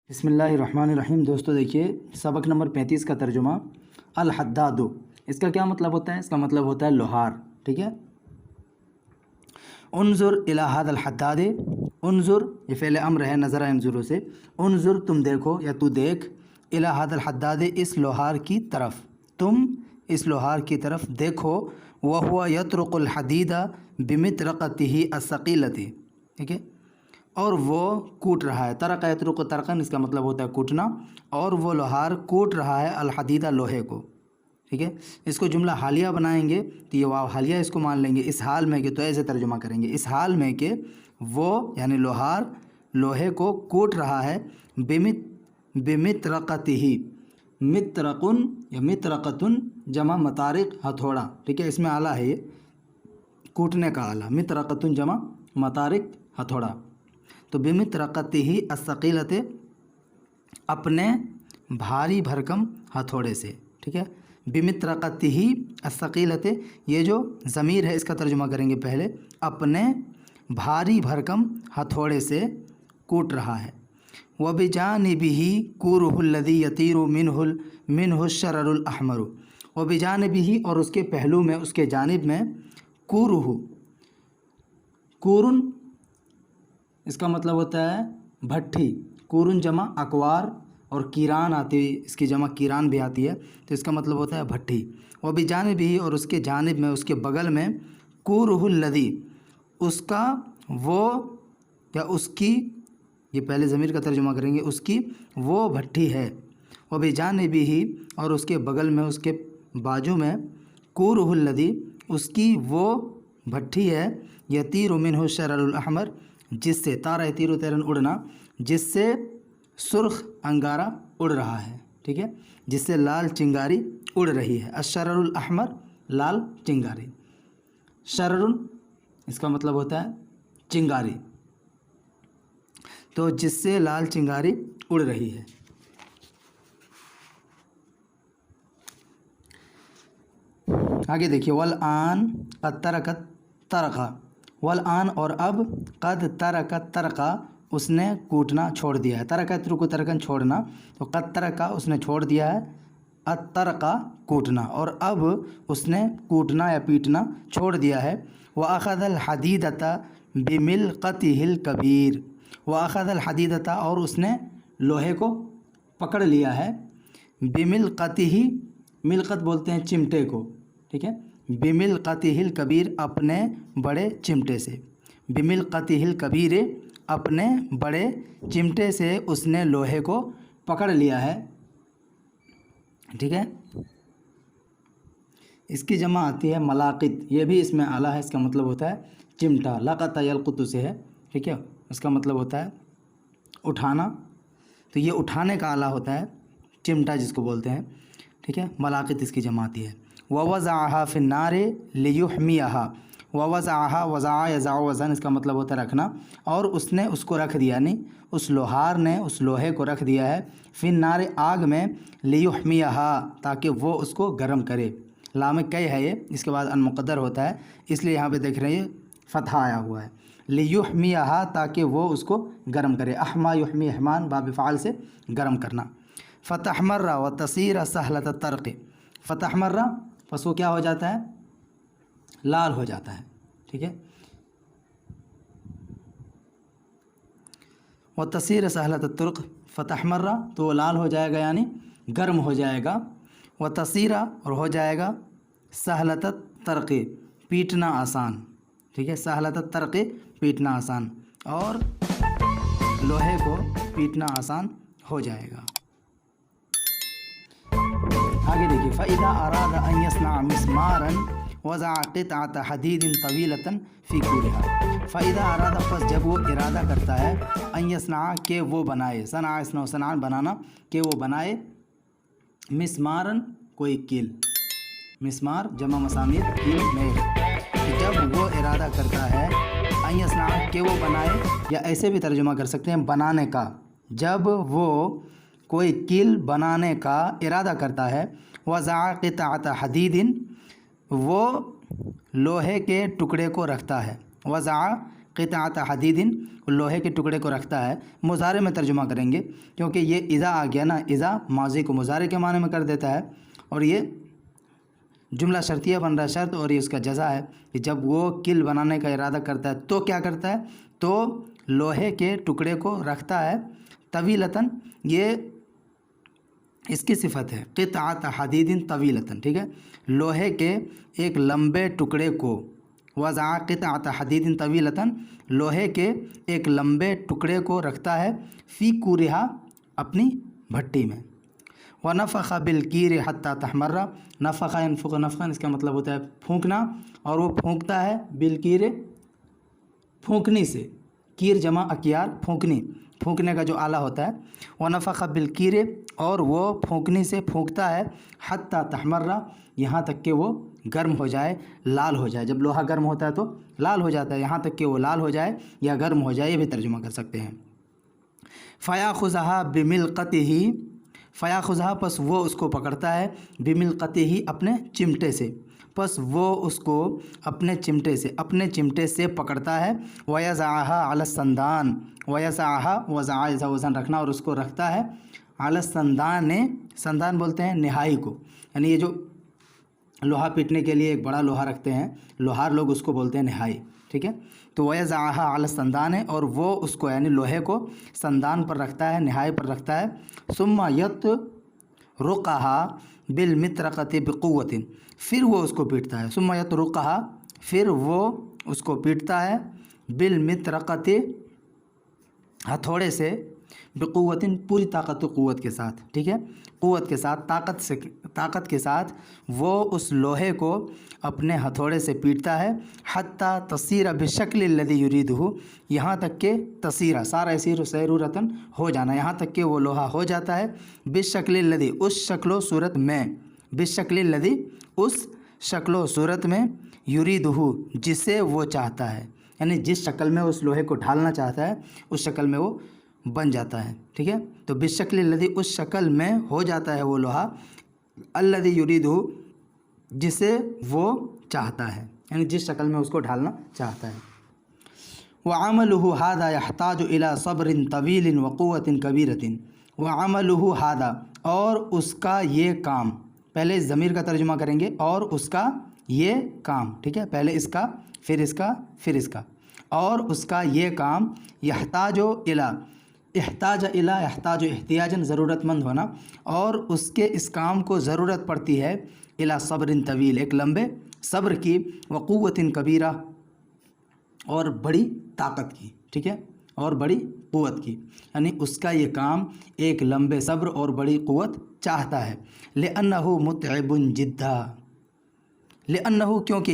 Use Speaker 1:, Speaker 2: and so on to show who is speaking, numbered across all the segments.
Speaker 1: بسم اللہ الرحمن الرحیم۔ دوستو دیکھیے سبق نمبر 35 کا ترجمہ الحداد، اس کا کیا مطلب ہوتا ہے؟ اس کا مطلب ہوتا ہے لوہار، ٹھیک ہے۔ انظر الی ھذا الحداد، انظر یہ فعل امر ہے، نظر انظر سے، انظر تم دیکھو یا تو دیکھ، الی ھذا الحداد اس لوہار کی طرف، تم اس لوہار کی طرف دیکھو، وہو یطرق الحدید بمطرقتہ الثقیلۃ، ٹھیک ہے، اور وہ کوٹ رہا ہے، طرق یطرق طرقن اس کا مطلب ہوتا ہے کوٹنا، اور وہ لوہار کوٹ رہا ہے الحدیدہ لوہے کو، ٹھیک ہے۔ اس کو جملہ حالیہ بنائیں گے تو یہ واو حالیہ اس کو مان لیں گے، اس حال میں کہ تو ایسے ترجمہ کریں گے، اس حال میں کہ وہ یعنی لوہار لوہے کو کوٹ رہا ہے، بمطرقتہ، مطرقن یا مطرقتن جمع مطارق ہتھوڑا، ٹھیک ہے، اس میں آلہ ہے یہ کوٹنے کا آلہ، مطرقتن جمع مطارق ہتھوڑا، تو بمطرقتہ الثقیلۃ اپنے بھاری بھرکم ہتھوڑے سے، ٹھیک ہے۔ بمطرقتہ الثقیلۃ یہ جو ضمیر ہے اس کا ترجمہ کریں گے پہلے، اپنے بھاری بھرکم ہتھوڑے سے کوٹ رہا ہے۔ وبجانبہ کورہ الذی یطیر منہ الشرر الاحمر، وبجانبہ اور اس کے پہلو میں، اس کے جانب میں، کورہ، کورن اس کا مطلب ہوتا ہے بھٹی، کورن جمع اکوار، اور کیران آتی ہے، اس کی جمع کیران بھی آتی ہے، تو اس کا مطلب ہوتا ہے بھٹی۔ وہ بھی جانب ہی اور اس کے جانب میں، اس کے بغل میں، کورہ الذی اس کا وہ یا اس کی، یہ پہلے ضمیر کا ترجمہ کریں گے، اس کی وہ بھٹی ہے۔ وہ بھی جانب ہی اور اس کے بغل میں، اس کے بازو میں، کورہ الذی اس کی وہ بھٹی ہے، یطیر منہ الشرر الاحمر جس سے، طار یطیر طیرا اڑنا، جس سے سرخ انگارہ اڑ رہا ہے، ٹھیک ہے، جس سے لال چنگاری اڑ رہی ہے۔ الشرر الاحمر لال چنگاری، شرر اس کا مطلب ہوتا ہے چنگاری، تو جس سے لال چنگاری اڑ رہی ہے۔ آگے دیکھیے، والآن قد ترکت ترقا، والآن اور اب، قد ترکت ترقا اس نے کوٹنا چھوڑ دیا ہے، ترکت رکو ترکن چھوڑنا، تو قد ترکا اس نے چھوڑ دیا ہے، الترقا کوٹنا، اور اب اس نے کوٹنا یا پیٹنا چھوڑ دیا ہے۔ وأخذ الحدیدۃ بملقتہ الکبیر، وأخذ الحدیدۃ اور اس نے لوہے کو پکڑ لیا ہے، بملقتہ، ملقت بولتے ہیں چمٹے کو، ٹھیک ہے، بملقتہ الکبیر اپنے بڑے چمٹے سے، بملقتہ الکبیر اپنے بڑے چمٹے سے اس نے لوہے کو پکڑ لیا ہے، ٹھیک ہے۔ اس کی جمع آتی ہے ملاقط، یہ بھی اس میں آلہ ہے، اس کا مطلب ہوتا ہے چمٹا، لقط یلقط سے ہے، ٹھیک ہے، اس کا مطلب ہوتا ہے اٹھانا، تو یہ اٹھانے کا آلہ ہوتا ہے چمٹا جس کو بولتے ہیں، ٹھیک ہے، ملاقط اس کی جمع آتی ہے۔ ووضعها فی النار لیحمیھا، ووضعها وضع یضع وزن اس کا مطلب ہوتا ہے رکھنا، اور اس نے اس کو رکھ دیا، یعنی اس لوہار نے اس لوہے کو رکھ دیا ہے، فی النار آگ میں، لیحمیھا تاکہ وہ اس کو گرم کرے، لام کئی ہے یہ، اس کے بعد ان مقدر ہوتا ہے، اس لیے یہاں پہ دیکھ رہے ہیں فتحہ آیا ہوا ہے، لیحمیھا تاکہ وہ اس کو گرم کرے، احما یحمی احمان باب فعال سے گرم کرنا۔ فتحمر وتصیر سہلۃ الطرق، فتحمر پس وہ کیا ہو جاتا ہے؟ لال ہو جاتا ہے، ٹھیک ہے، وتصیر سہلۃ الطرق، فتحمر تو وہ لال ہو جائے گا یعنی گرم ہو جائے گا، وتصیر اور ہو جائے گا سہلۃ الطرق پیٹنا آسان، ٹھیک ہے، سہلۃ الطرق پیٹنا آسان، اور لوہے کو پیٹنا آسان ہو جائے گا۔ آگے دیکھیے، فإذا أراد أن يصنع مسمارا وضع قطعة حديد طويلة في كورها، فإذا أراد پس جب وہ ارادہ کرتا ہے، أن يصنع کہ وہ بنائے، صنع يصنع صنعا بنانا، کہ وہ بنائے، مسمارا کوئی کیل، مسمار جمع مسامیر، کیل میل، جب وہ ارادہ کرتا ہے، أن يصنع کہ وہ بنائے، یا ایسے بھی ترجمہ کر سکتے ہیں بنانے کا، جب وہ کوئی کیل بنانے کا ارادہ کرتا ہے، وضع قطعة حدید وہ لوہے کے ٹکڑے کو رکھتا ہے، وضع قطعۃ حدید لوہے کے ٹکڑے کو رکھتا ہے. مضارع میں ترجمہ کریں گے کیونکہ یہ اذا آ گیا نا, اذا ماضی کو مضارع کے معنی میں کر دیتا ہے اور یہ جملہ شرطیہ بن رہا ہے شرط, اور یہ اس کا جزا ہے کہ جب وہ کل بنانے کا ارادہ کرتا ہے تو کیا کرتا ہے, تو لوہے کے ٹکڑے کو رکھتا ہے طویلتاً, یہ اس کی صفت ہے قطعۃ حدید طویلتاً, ٹھیک ہے, لوہے کے ایک لمبے ٹکڑے کو, وضع قطعۃ حدید طویلتاً لوہے کے ایک لمبے ٹکڑے کو رکھتا ہے فی کورہا اپنی بھٹی میں. ونفخ بالکیر حتی تحمر, نفخ ينفخ نفخا اس کا مطلب ہوتا ہے پھونکنا, اور وہ پھونکتا ہے بالکیر پھونکنے سے, کیر جمع اکیار پھونکنی, پھونکنے کا جو آلہ ہوتا ہے. ونفخ بالکیر اور وہ پھونکنے سے پھونکتا ہے حتی تحمر یہاں تک کہ وہ گرم ہو جائے, لال ہو جائے. جب لوہا گرم ہوتا ہے تو لال ہو جاتا ہے, یہاں تک کہ وہ لال ہو جائے یا گرم ہو جائے, یہ بھی ترجمہ کر سکتے ہیں. فیاخذھا بملقتہ, فیاخذھا پس وہ اس کو پکڑتا ہے بملقتہ اپنے چمٹے سے, پس وہ اس کو اپنے چمٹے سے پکڑتا ہے. ویضعھا علی السندان, ویضعھا وضع وزن رکھنا, اور اس کو رکھتا ہے علی السندان, سندان بولتے ہیں نہائی کو, یعنی یہ جو لوہا پیٹنے کے لیے ایک بڑا لوہا رکھتے ہیں لوہار لوگ, اس کو بولتے ہیں نہائی, ٹھیک ہے. تو ویضعھا علی السندان, اور وہ اس کو یعنی لوہے کو سندان پر رکھتا ہے, نہائی پر رکھتا ہے. ثم یطرقھا بالمطرقۃ بقوۃ, پھر وہ اس کو پیٹتا ہے. ثم یطرقھا پھر وہ اس کو پیٹتا ہے بالمطرقۃ ہتھوڑے سے, بقوت پوری طاقت و قوت کے ساتھ, ٹھیک ہے, قوت کے ساتھ, طاقت کے ساتھ وہ اس لوہے کو اپنے ہتھوڑے سے پیٹتا ہے. حتیٰ تصیر بالشکل الذی یریدہ, یہاں تک کہ تصیر صار یصیر سیرورۃ ہو جانا, یہاں تک کہ وہ لوہا ہو جاتا ہے بالشکل الذی اس شکل و صورت میں, بالشکل الذی اس شکل و صورت میں, یریدہ جسے وہ چاہتا ہے, یعنی جس شکل میں اس لوہے کو ڈھالنا چاہتا ہے اس شکل میں وہ بن جاتا ہے, ٹھیک ہے. تو بالشکل الذی اس شکل میں ہو جاتا ہے وہ لوہا, الذی یریدہ جسے وہ چاہتا ہے, یعنی جس شکل میں اس کو ڈھالنا چاہتا ہے. وعملہ ھذا یحتاج الی صبر طویل وقوۃ کبیرۃ, وعملہ ھذا اور اس کا یہ کام, پہلے ضمیر کا ترجمہ کریں گے, اور اس کا یہ کام, ٹھیک ہے, پہلے اس کا پھر اس کا پھر اس کا, اور اس کا یہ کام یحتاج الی, احتاج الی یحتاج احتیاجاً ضرورت مند ہونا, اور اس کے اس کام کو ضرورت پڑتی ہے الی صبر طویل ایک لمبے صبر کی, وقوۃ کبیرہ اور بڑی طاقت کی, ٹھیک ہے, اور بڑی قوت کی, یعنی اس کا یہ کام ایک لمبے صبر اور بڑی قوت چاہتا ہے. لأنہ متعب جدا, لأنہ کیونکہ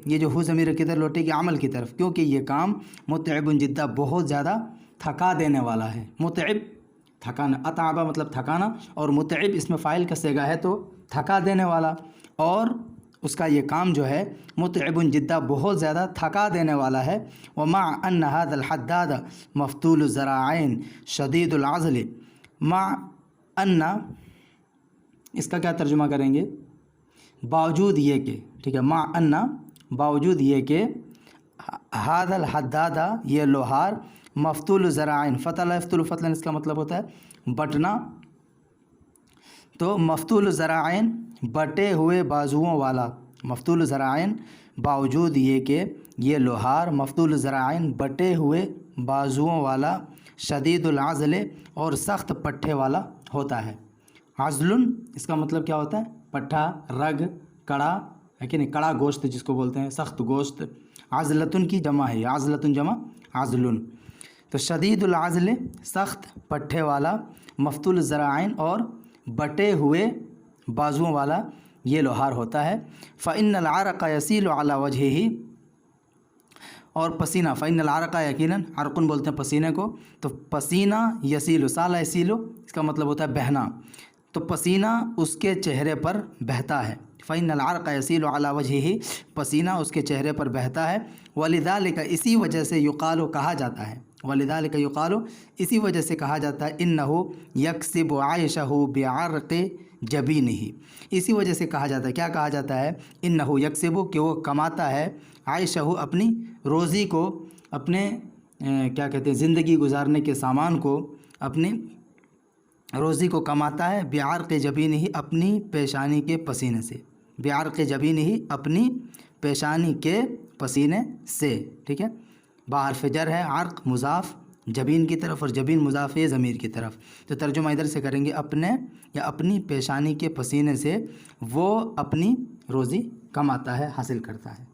Speaker 1: یہ جو ہو ضمیر کدھر لوٹے گی عمل کی طرف, کیونکہ یہ کام متعب جدا بہت زیادہ تھکا دینے والا ہے. متعب تھکانا, اتعبہ مطلب تھکانا, اور متعب اس میں فاعل کا صیغہ ہے تو تھکا دینے والا, اور اس کا یہ کام جو ہے متعب جدا بہت زیادہ تھکا دینے والا ہے. ومع ان هذا الحداد مفتول الذراعین شدید العضل, مع ان اس کا کیا ترجمہ کریں گے, باوجود یہ کہ, ٹھیک ہے, مع ان باوجود یہ کہ هذا الحداد یہ لوہار, مفتول الذراعین, فتل یفتل فتلن اس کا مطلب ہوتا ہے بٹنا, تو مفتول الذراعین بٹے ہوئے بازوؤں والا, مفتول الذراعین باوجود یہ کہ یہ لوہار مفتول الذراعین بٹے ہوئے بازوؤں والا, شدید العضل اور سخت پٹھے والا ہوتا ہے. عضل اس کا مطلب کیا ہوتا ہے, پٹھا, رگ, کڑا, ہے کہ نہیں, کڑا گوشت جس کو بولتے ہیں, سخت گوشت. عضلتن کی جمع ہے, عضلتن جمع عضلن, تو شدید العضل سخت پٹھے والا, مفتول الذراعین اور بٹے ہوئے بازوؤں والا یہ لوہار ہوتا ہے. فإن العرق يسيل على وجهه, اور پسینہ, فإن العرق یقیناً, عرقن بولتے ہیں پسینے کو, تو پسینہ یسیل, سال یسیل اس کا مطلب ہوتا ہے بہنا, تو پسینہ اس کے چہرے پر بہتا ہے. فإن العرق يسيل على وجهه, پسینہ اس کے چہرے پر بہتا ہے. ولذلك اسی وجہ سے یقال کہا جاتا ہے, ولذلك یقال اسی وجہ سے کہا جاتا ہے, انه یکسب عیشہ بعرق جبینہ, اسی وجہ سے کہا جاتا ہے, کیا کہا جاتا ہے, انه یکسب کہ وہ کماتا ہے, عیشہ اپنی روزی کو, اپنے کیا کہتے ہیں زندگی گزارنے کے سامان کو، اپنی روزی کو کماتا ہے بعرق جبین ہی، اپنی پیشانی کے پسینے سے، بعرق جبین ہی، اپنی پیشانی کے پسینے سے، ٹھیک ہے. بحرف جر ہے، عرق مضاف جبین کی طرف اور جبین مضاف ہے ضمیر کی طرف. تو ترجمہ ادھر سے کریں گے اپنے یا اپنی پیشانی کے پسینے سے وہ اپنی روزی کماتا ہے، حاصل کرتا ہے.